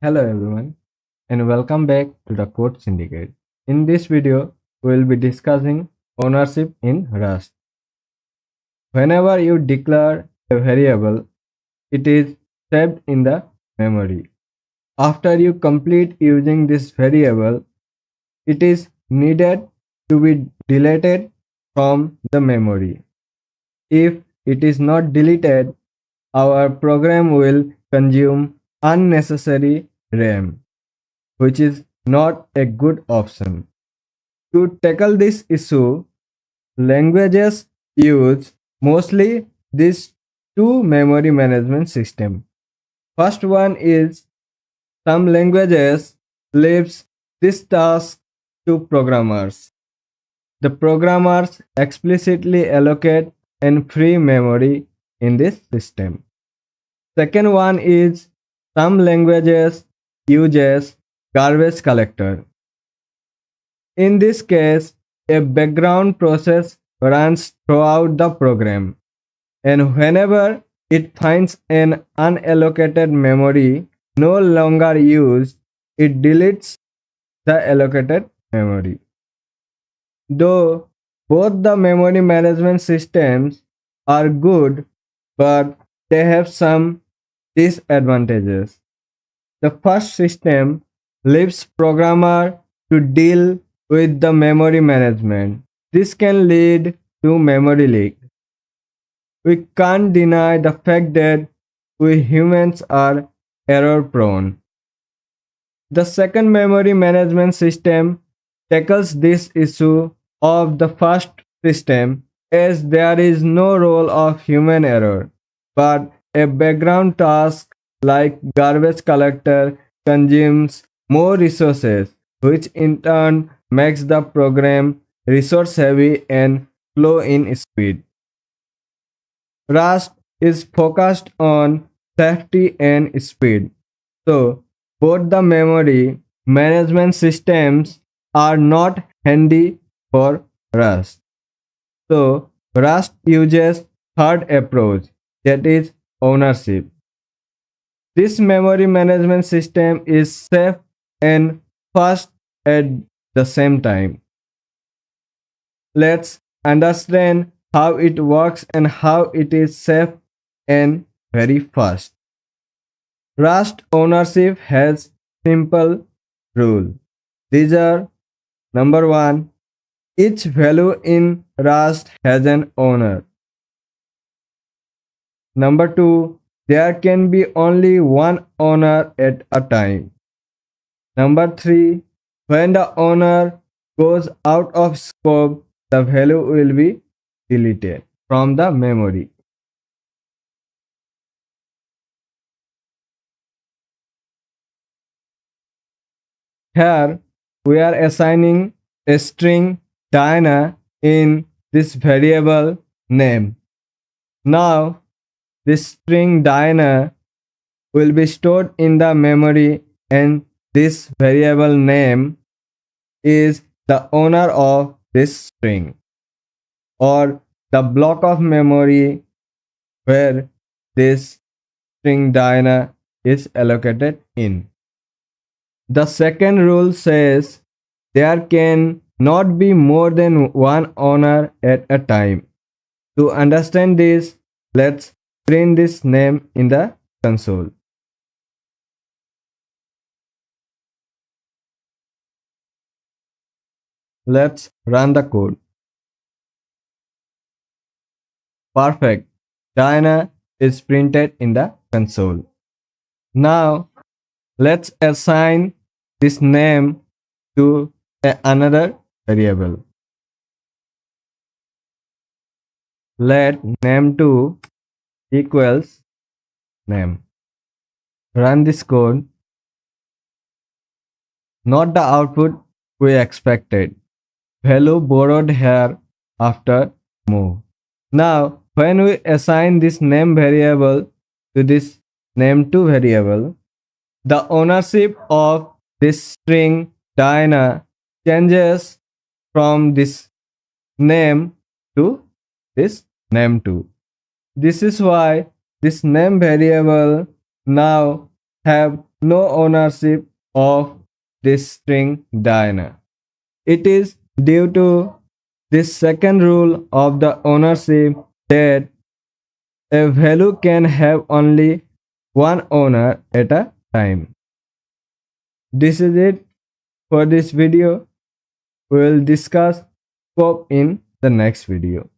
Hello everyone and welcome back to the Code Syndicate. In this video, we will be discussing ownership in Rust. Whenever you declare a variable, it is saved in the memory. After you complete using this variable, it is needed to be deleted from the memory. If it is not deleted, our program will consume unnecessary RAM, which is not a good option. To tackle this issue, languages use mostly these two memory management systems. First one is some languages leaves this task to programmers. The programmers explicitly allocate and free memory in this system. Second one is some languages uses garbage collector. In this case, a background process runs throughout the program, and whenever it finds an unallocated memory no longer used, it deletes the allocated memory. Though both the memory management systems are good, but they have some disadvantages. The first system leaves programmer to deal with the memory management. This can lead to memory leak. We can't deny the fact that we humans are error prone. The second memory management system tackles this issue of the first system as there is no role of human error, but a background task like garbage collector consumes more resources, which in turn makes the program resource heavy and slow in speed. Rust is focused on safety and speed. So, both the memory management systems are not handy for Rust. So, Rust uses third approach, that is ownership. This memory management system is safe and fast at the same time. Let's understand how it works and how it is safe and very fast. Rust ownership has simple rule. These are number one, each value in Rust has an owner. Number two, there can be only one owner at a time. Number three, when the owner goes out of scope, the value will be deleted from the memory. Here we are assigning a string Diana in this variable name. Now this string Diana will be stored in the memory and this variable name is the owner of this string or the block of memory where this string Diana is allocated in. The second rule says there can not be more than one owner at a time. To understand this, let's print this name in the console. Let's run the code. Perfect. Diana is printed in the console. Now let's assign this name to another variable. Let name2 equals name. Run this code. Not the output we expected. Value borrowed here after move. Now when we assign this name variable to this name2 variable, the ownership of this string Diana changes from this name to this name2. This is why this name variable now have no ownership of this string Diana. It is due to this second rule of the ownership that a value can have only one owner at a time. This is it for this video. We will discuss scope in the next video.